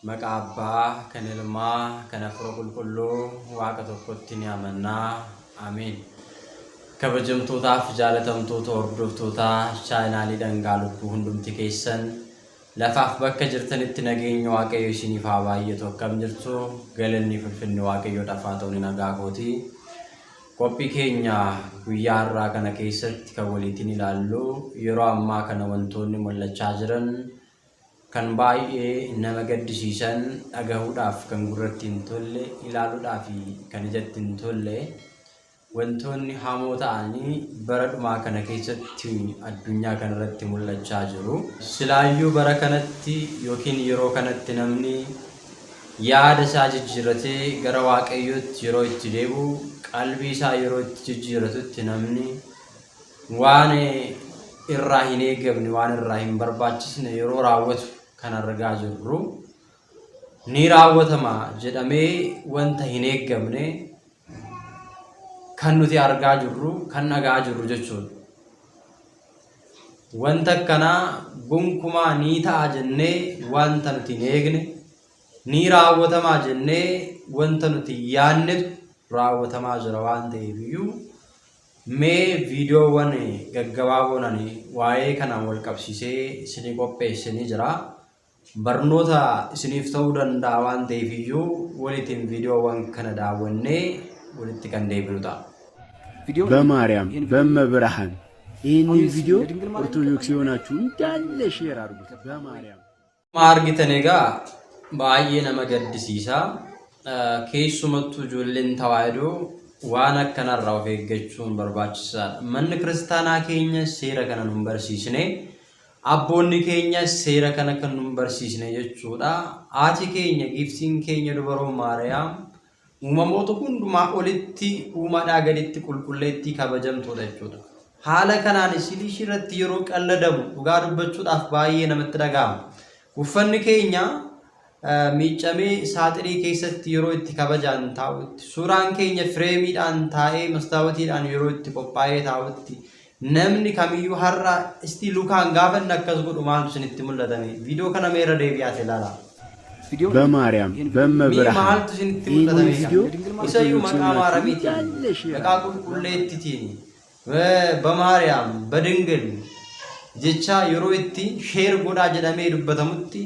Maqaa Abbaa, kan Ilmaa, kan Hafuura Qulqulluu Waaqa tokkotti ni amannaa. Ameen. Kabajamtootaaf jaalatamtoota hordoftootaa chaanaalii Dhangaa Lubbuu hundumti keessan lafaaf bakka jirtanitti nageenya Waaqayyo isiniif haa baay'atu. Akkam jirtu galanni ulfinni Waaqayyoodhaaf haa ta'u nagaa kooti. Qophii keenya guyyaa har'aa kana keessatti kan waliin ilaallu yeroo ammaa kana wantoonni mul'achaa jiran kan baay'ee nama gaddisiisan dhagahuudhaaf kan gurratti hin tolle ilaaluudhaaf kan ijatti hin tolle wantoonni hamoo ta'anii bara dhumaa kana keessatti addunyaa kanarratti mul'achaa jiru. Silaayyuu bara kanatti yookiin yeroo kanatti namni yaada isaa jijjiirratee gara Waaqayyootti yeroo itti deebi'u qalbii isaa yeroo itti jijjiirratutti namni waan irraa hin eegamne waan irraa hin barbaachisne yeroo raawwatu kan argaa jirru ni raawwatama jedhamee wanta hin eegamne kan nuti argaa jirru kan dhagaa jirru jechuudha. Wanta kanaa gonkumaa ni ta'a jennee wanta nuti hin eegne ni raawwatama jennee wanta nuti yaannetu raawwatamaa jira waan ta'eef iyyuu mee viidiyoowwan gaggabaaboon waa'ee kanaan wal qabsiisee isinii qopheessanii jira. Barnoota isiniif ta'uu danda'a waan ta'eef iyyuu waliin viidiyoowwan kana daawwannee walitti kan deebinu ta'a. በማርያም በመብርሃን ይህንን ቪዲዮ ኦርቶዶክስ የሆናችሁ እንዳለ ሼር አድርጉት። በማርያም ማርጊተን egaa baay'ee nama gaddisiisa. Keessumattuu ijoolleen tawaahidoo waan akkanarraa of eeggachuun barbaachisaadha. Manni kiristaanaa keenya seera kana nu barsiisne, abboonni keenya seera kana kan nu barsiisne jechuudha. Haati keenya giftiin keenya dubaroo Maariyaam uumamoota hundumaa olitti uumaadhaa gaditti qulqulleettii kabajamtuudha jechuudha. Haala kanaan isinii irratti yeroo qalladamu dhugaa dubbachuudhaaf baay'ee namatti dhaga'ama. Uffanni keenya miicamee saaxirii keessatti yeroo itti kabajaan taa'utti, suuraan keenya fireemiidhaan taa'ee mastaawotiidhaan yeroo itti qophaa'ee taa'utti namni kamiyyuu har'a istii lukaan gaafanni akkas godhu maaltu isinitti mul'atame? Viidiyoo kana meera deebi'aate ilaala. በማርያም በመብርሃን maaltu isinitti mul'atame? Isayyuu maqaa maaramiiti, maqaa qulqulleettiitiin በማርያም በድንግል jecha yeroo itti sheer godhaa jedhamee dubbatamutti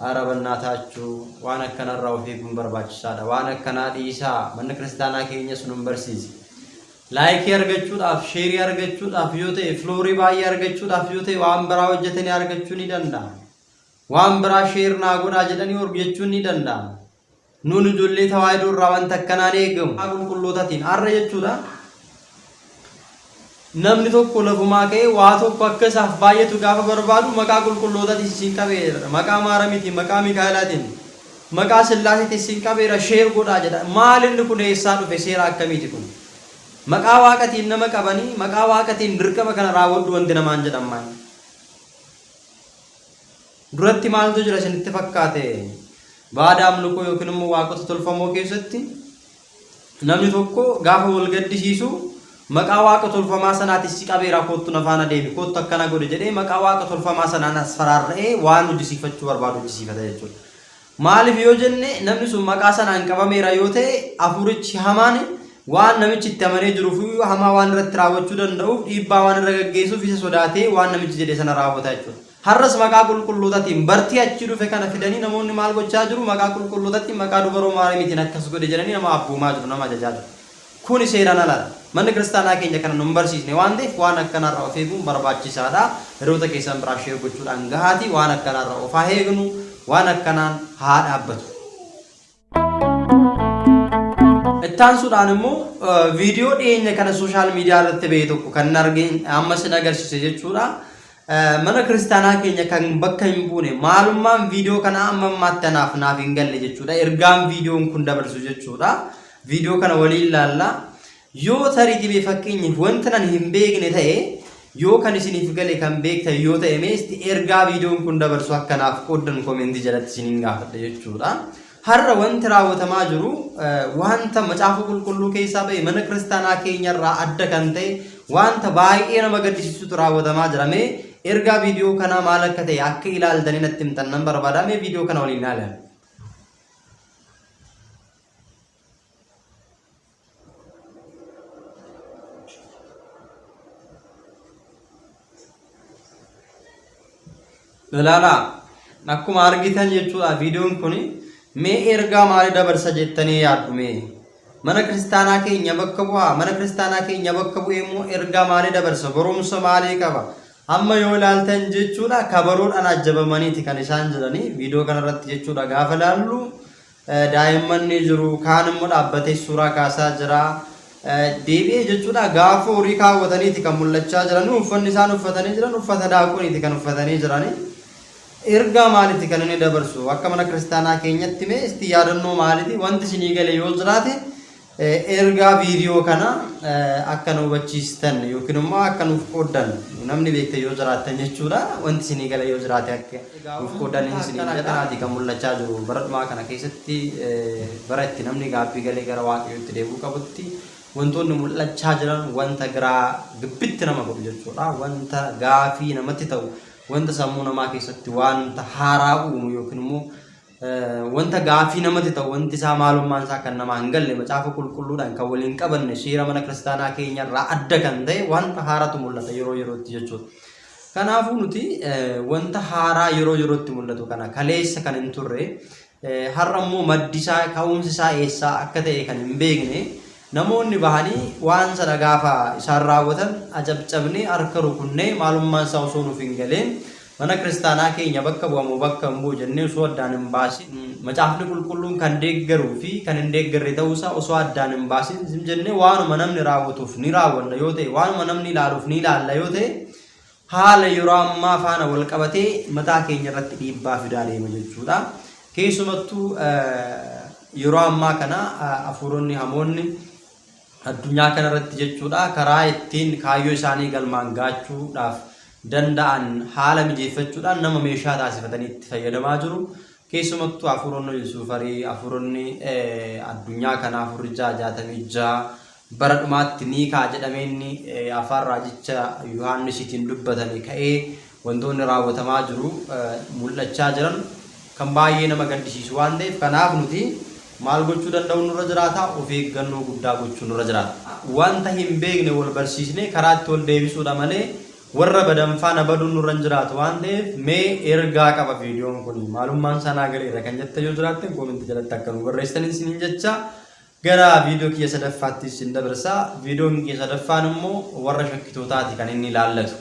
ara bannaataachuu waan akkanarraa of eeguun barbaachisaadha. Waan akkanaa dhiisaa manni kiristaanaa keenya sun hin barsiisi. Laayikii argachuudhaaf, sheerii argachuudhaaf yoo ta'e, filoorii baay'ee argachuudhaaf yoo ta'e waan biraa hojjetanii argachuu ni danda'a. Waan biraa sheer naa godhaa jedhanii hojjechuun ni danda'a. Nuun ijoollee tawaahidoo irraa wanta akkanaan eegamu qulqullootaatiin har'a jechuudha. Namni tokko lafumaa ka'ee waa tokko akka isaaf baay'atu gaafa barbaadu maqaa qulqullootaatiin siin qabeera. Maqaa Maaramiitiin, maqaa Mikaa'elaatiin, maqaa Sillaasiitiin siin qabeera sheer godhaa jedha. Maal inni kun eessaa dhufe? Seera akkamiiti kun? Maqaa Waaqatiin nama qabanii maqaa Waaqatiin dirqama kana raawwadhu wanti namaan jedhamaan. Duratti maaltu jira isinitti fakkaate? Baada amlukoo yookiin immoo waaqota tolfamoo keessatti namni tokko gaafa wal gaddisiisu maqaa waaqa tolfamaa sanaatiin si qabeera kottu nafaana deemi kottu akkana godhe jedhee maqaa waaqa tolfamaa sanaan as faraarra'ee waan hojjisiifachuu barbaadu hojjisiifata jechuudha. Maaliif yoo jenne namni sun maqaa sanaan qabameera yoo ta'e hafuurichi hamaan waan namichi itti amanee jiruuf hamaa waan irratti raawwachuu danda'uuf dhiibbaa waan irra gaggeessuuf isa sodaatee waan namichi jedhe sana raawwata jechuudha. Har'as maqaa qulqullootaatiin bartii achi dhufe kana fidanii namoonni maal gochaa jiru? Maqaa qulqullootaatiin maqaa dubaroo Maaramiitiin akkas godhe jedhanii nama abbuumaa jiru, nama ajajaa jiru. Kun seeraan aladha. Manni kiristaanaa keenya kana nu hin barsiisne waan ta'eef waan akkanarraa of eeguun barbaachisaadha. Hiriyoota keessan biraa sheer gochuudhaan gahaati waan akkanarraa of haa eegnu, waan akkanaan haa dhaabbatu. Ittaansuudhaan immoo viidiyoo dhiyeenya kana sooshaal miidiyaa irratti ba'e tokko kan argeen amma sin agarsiise jechuudha. Mana kiristaanaa keenya kan bakka hin buune maalummaan viidiyoo kana amma ammaatti naaf hin galle jechuudha. Ergaan viidiyoon kun dabarsu jechuudha. Viidiyoo kana waliin ilaalla. Yoo tarii dhibee fakkeenyaaf wanta nan hin beekne ta'e yoo kan isiniif gale kan beektan yoo ta'e meesti ergaa viidiyoon kun dabarsu akkanaaf qooddan koomentii jalatti isiniin gaafadha jechuudha. Har'a wanti raawwatamaa jiru wanta macaafa qulqulluu keessaa ba'e mana kiristaanaa keenyarraa adda kan ta'e wanta baay'ee nama gaddisiisutu raawwatamaa jira. Ergaa viidiyoo kana maal akka ta'e akka ilaaltanii natti himtan nan barbaada. Viidiyoo kana waliin ilaalaa. Ilaala akkuma argitan jechuudha viidiyoon kun mee ergaa maalii dabarsa jettanii yaaddu mee mana kiristaanaa keenya bakka bu'aa mana kiristaanaa keenya bakka bu'ee immoo ergaa maalii dabarsa barumsa maalii qaba amma yoo ilaaltan jechuudha kabaroodhaan ajjabamaniiti kan isaan jiranii viidiyoo kanarratti jechuudha gaafa ilaallu daa'imman ni jiru kaan immoo dhaabbatee suuraa kaasaa jira deebi'ee jechuudha gaafa horii kaawwataniiti kan mul'achaa jiran uffanni isaan uffatanii jiran uffata daakuuniiti kan uffatanii jiranii ergaa maaliiti kan inni dabarsu akka mana kiristaanaa keenyatti mee isti yaadannoo maaliiti wanti isinii gale yoo jiraate ergaa viidiyoo kana akka nu hubachiistan yookiin immoo akka nuuf qooddan namni beekte yoo jiraattan jechuudha wanti isinii gale yoo jiraate akka nuuf qooddan isinii jedhanaati kan mul'achaa jiru baradhumaa kana keessatti bara itti namni gaaffii galee gara waaqayyootti deebi'uu qabutti wantoonni mul'achaa jiran wanta garaa gibbitti nama godhu jechuudha wanta gaaffii namatti ta'u wanta sammuu namaa keessatti wanta haaraa uumu yookiin immoo wanta gaaffii namatti ta'u wanti isaa maalummaan isaa kan namaa hin galle macaafa qulqulluudhaan kan waliin qabanne seera mana kiristaanaa keenyarraa adda kan ta'e wanta haaraatu mul'ata yeroo yerootti jechuudha. Kanaafuu nuti wanta haaraa yeroo yerootti mul'atu kana kaleessa kan hin turre har'a immoo maddi isaa ka'umsi isaa eessaa akka ta'e kan hin beekne namoonni bahanii waan sana gaafa isaan raawwatan ajabcabnee harka rukunnee maalummaan isaa osoo nuuf hin galeen mana kiristaanaa keenya bakka bu'amu bakka hin bu'u jennee osoo addaan hin baasin macaafni qulqulluun kan deeggaruu fi kan hin deeggarre ta'uusaa osoo addaan hin baasin jennee waanuma namni raawwatuuf ni raawwanna yoo ta'e waanuma namni ilaaluuf ni ilaalla yoo ta'e haala yeroo ammaa faana wal qabatee mataa keenya irratti dhiibbaa fidaa deema jechuudha. Keessumattuu yeroo ammaa kana hafuuronni hamoonni addunyaa kanarratti jechuudha karaa ittiin kaayyoo isaanii galmaan gaachuudhaaf danda'an haala mijeeffachuudhaan nama meeshaa taasifatanii itti fayyadamaa jiru. Keessumattuu hafuuronni Yusufarii hafuuronni addunyaa kana hafuurri 66 bara dhumaatti ni kaa jedhameenni afaan raajicha Yohaannisiitiin dubbatanii ka'ee wantoonni raawwatamaa jiru mul'achaa jiran kan baay'ee nama gaddisiisu waan ta'eef kanaaf nuti maal gochuu danda'u nurra jiraata of eeggannoo guddaa gochuu nurra jiraata. Wanta hin beekne wal barsiisne karaa itti wal deebisuudha malee warra badanfaana baduun nurra hin jiraatu waan ta'eef mee ergaa qaba viidiyoon kun maalummaan sanaa galeera kan jette yoo jiraatte koomentii jalatti akka nu barreessitaniin isiniin jecha gara viidiyoo kiyya sadaffaatti isin dabarsa. Viidiyoon kiyya sadaffaan immoo warra shakkitootaati kan inni ilaallatu.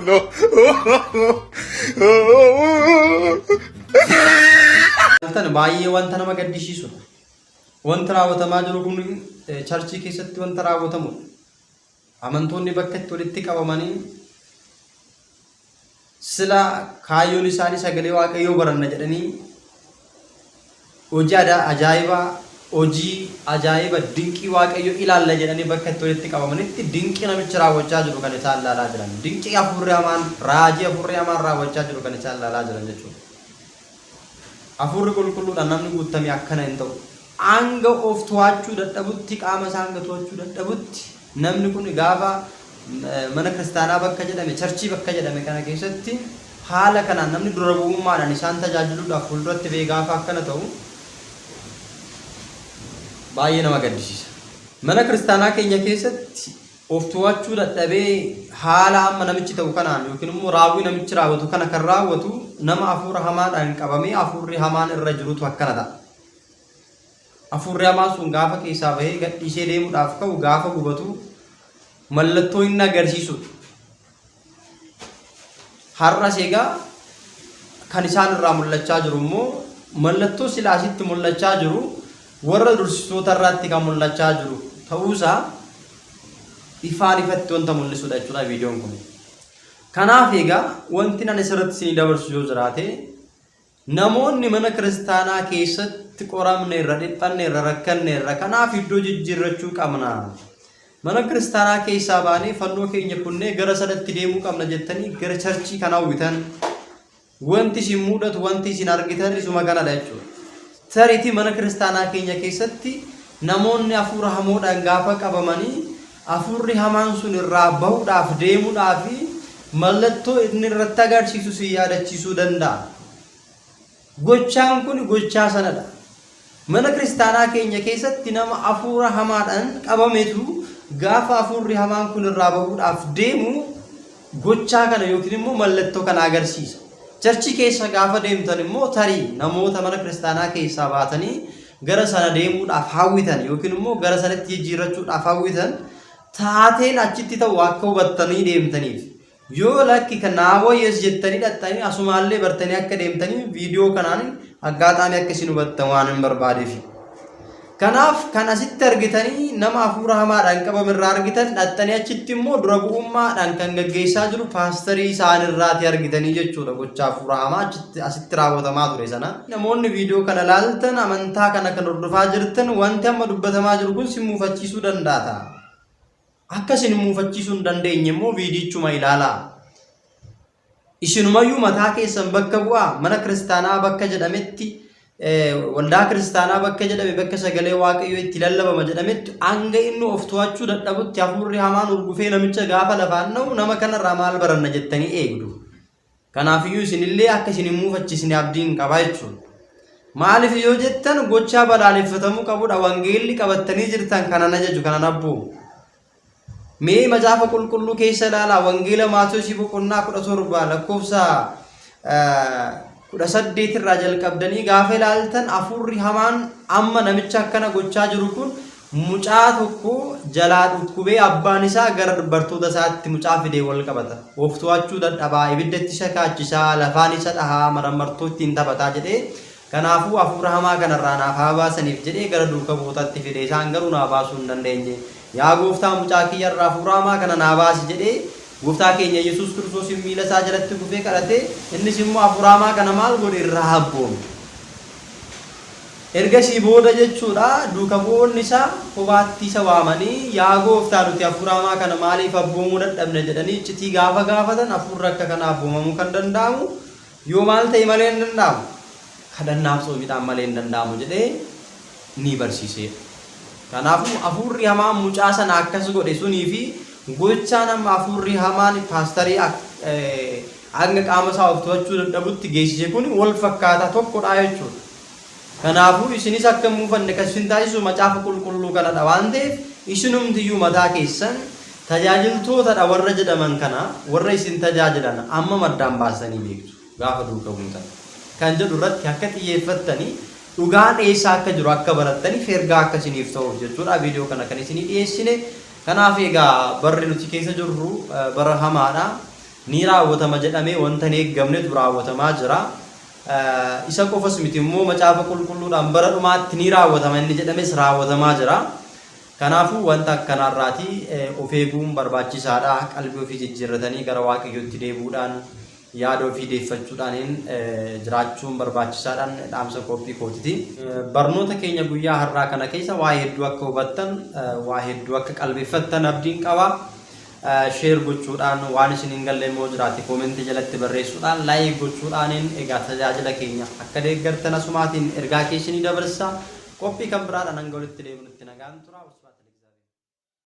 No. Baay'ee wanta nama gaddisiisudha. Wanta raawwatamaa jiru kun charchii keessatti wanta raawwatamu amantoonni bakka itti walitti qabamanii sila kaayyoon isaanii sagalee waaqayyoo baranna jedhanii hojii ajaa'iba dinqii waaqayyoo ilaalla jedhanii bakka itti walitti qabamanitti dinqii namichi raawwachaa jiru kan isaan ilaalaa jiran dinqii hafuurri hamaan raajii hafuurri hamaan raawwachaa jiru kan isaan ilaalaa jiran jechuudha. Hafuurri qulqulluudhaan namni guutamee akkana hin ta'u. Hanga of to'achuu dadhabutti qaama isaa hanga to'achuu dadhabutti namni kun gaafa mana kiristaanaa bakka jedhame charchii bakka jedhame kana keessatti haala kanaan namni dura bu'ummaadhaan isaan tajaajiluudhaaf fuulduratti ba'ee gaafa akkana ta'u baay'ee nama gaddisiisa. Mana kiristaanaa keenya keessatti of to'achuu dadhabee haala amma namichi ta'u kanaan yookiin immoo raawwii namichi raawwatu kana kan raawwatu nama hafuura hamaadhaan qabamee hafuurri hamaan irra jirutu akkana ta'a. Hafuurri hamaan sun gaafa keessaa bahee gadhiisee deemuudhaaf ka'u gaafa gubatu mallattoo inni agarsiisu. Har'as egaa kan isaan irraa mul'achaa jiru immoo mallattoo silaasitti mul'achaa jiru warra dursitoota irraatti kan mul'achaa jiru ta'uusaa ifaan ifatti wanta mul'isudha jechuudha viidiyoon kun. Kanaaf egaa wanti ani asirratti isinii dabarsu yoo jiraate namoonni mana kiristaanaa keessatti qoramne irra dhiphanne irra rakkanne irra kanaaf iddoo jijjiirrachuu qabna. Mana kiristaanaa keessaa baanee fannoo keenya kunnee gara sanatti deemuu qabna jettanii gara charchii kana hawwitan wanti isin mudatu wanti isin argitan isuma kanadha jechuudha. Tariitii mana kiristaanaa keenya keessatti namoonni hafuura hamoodhaan gaafa qabamanii hafuurri hamaan sun irraa bahuudhaaf deemuudhaaf mallattoo inni irratti agarsiisu si yaadachiisuu danda'a. Gochaan kun gochaa sanadha. Mana kiristaanaa keenya keessatti nama hafuura hamaadhaan qabametu gaafa hafuurri hamaan kun irraa bahuudhaaf deemu gochaa kana yookiin immoo mallattoo kana agarsiisa. Churchi keessa gaafa deemtan immoo tarii namoota mana kiristaanaa keessaa baatanii gara sana deemuudhaaf hawwitan yookiin immoo gara sanatti jijjiirrachuudhaaf hawwitan taateen achitti ta'u akka hubattanii deemtaniif yoo lakki kanaawoo yes jettanii dhattanii asumaallee bartanii akka deemtanii viidiyoo kanaan aggaataanii akka isin hubattan waan hin barbaadeef. Kanaaf kan asitti argitanii nama hafuura hamaadhaan qabamirraa argitan dhattanii achitti immoo dura bu'ummaadhaan kan gaggeessaa jiru paastarii isaanirraati argitanii jechuudha. Gochaa hafuura hamaa asitti raawwatamaa ture sana. Namoonni viidiyoo kana ilaaltan amantaa kana kan hordofaa jirtan wanti amma dubbatamaa jiru kun sin muufachiisuu danda'a. Akka sin muufachiisuu hin dandeenye immoo viidiyichuma ilaalaa. Isinumayyuu mataa keessan bakka bu'aa mana kiristaanaa bakka jedhametti waldaa kiristaanaa bakka jedhame bakka sagalee waaqayyoo itti lallabama jedhametti hanga inni of to'achuu dadhabutti hafuurri hamaan urgufee namicha gaafa lafaan na'u nama kanarraa maal baranna jettanii eegdu. Kanaafiyyuu isinillee akka isin hin muufachiisne abdiin qabaa jechuudha. Maaliif yoo jettan gochaa balaaleffatamuu qabudha wangeelli qabattanii jirtan kanan ajaju kanan abbu. Mee macaafa qulqulluu keessa ilaalaa wangeela Maatewos boqonnaa 17 lakkoofsa 18 irraa jalqabdanii gaafa ilaaltan hafuurri hamaan amma namicha akkana gochaa jiru kun mucaa tokko jalaa dhukkubee abbaan isaa gara dubartoota isaatti mucaa fidee wal qabata. Of to'achuu dadhabaa ibiddatti isa kaachisaa lafaan isa dhahaa marmartoo ittiin taphataa jedhee kanaafuu hafuura hamaa kanarraa naaf haa baasaniif jedhee gara duuka buutatti fidee isaan garuu naa baasuu hin dandeenye. Yaa gooftaa mucaa kiyyarraa hafuura hamaa kana naa baasi jedhee gooftaa keenya Yesuus Kiristoos miila isaa jalatti gufee kadhatee innis immoo hafuura hamaa kana maal godhe irraa habboome. Ergasii booda jechuudha duuka bu'oonni isaa kophaatti isa waamanii yaa gooftaa nuti hafuura hamaa kana maaliif habboomuu dadhabne jedhanii iccitii gaafa gaafatan hafuurri akka kana habboomamuu kan danda'amu yoo maal ta'e malee hin danda'amu kadhannaaf soomiidhaan malee hin danda'amu jedhee ni barsiise. Kanaafuu hafuurri hamaan mucaa sana akkas godhe sunii fi gochaa nama hafuurri hamaan paastarii hanga qaama isaa of to'achuu dadhabutti geessise kun wal fakkaataa tokkodha jechuudha. Kanaafuu isinis akka muufanne kan isin taasisu macaafa qulqulluu kanadha waan ta'eef isinumtiyyuu mataa keessan tajaajiltootadha warra jedhaman kana warra isin tajaajilan amma maddaan baasanii beektu gaafa duuka buutan kan jedhu irratti akka xiyyeeffattanii dhugaan eessaa akka jiru akka barattanii ergaa akka isiniif ta'uuf jechuudha viidiyoo kana kan isinii dhiyeessine. Kanaaf egaa barri nuti keessa jirru bara hamaadha. Ni raawwatama jedhamee wanta hin eeggamnetu raawwatamaa jira. Isa qofas miti immoo macaafa qulqulluudhaan bara dhumaatti ni raawwatama inni jedhames raawwatamaa jira. Kanaafuu wanta akkanarraati of eeguun barbaachisaadha. Qalbii ofii jijjiirratanii gara waaqayyootti deebuudhaan yaada ofii deeffachuudhaan jiraachuun barbaachisaadhaan dhaamsa qophii kootiti. Barnoota keenya guyyaa har'aa kana keessa waa hedduu akka hubattan waa hedduu akka qalbeeffattan abdiin qaba. Sheer gochuudhaan waan isin hin galle immoo jiraate koomentii jalatti barreessuudhaan laayik gochuudhaan egaa tajaajila keenya akka deeggartan asumaatiin ergaa keessanii dabarsa qophii kan biraadhaan hanga walitti deebinutti nagaan tura.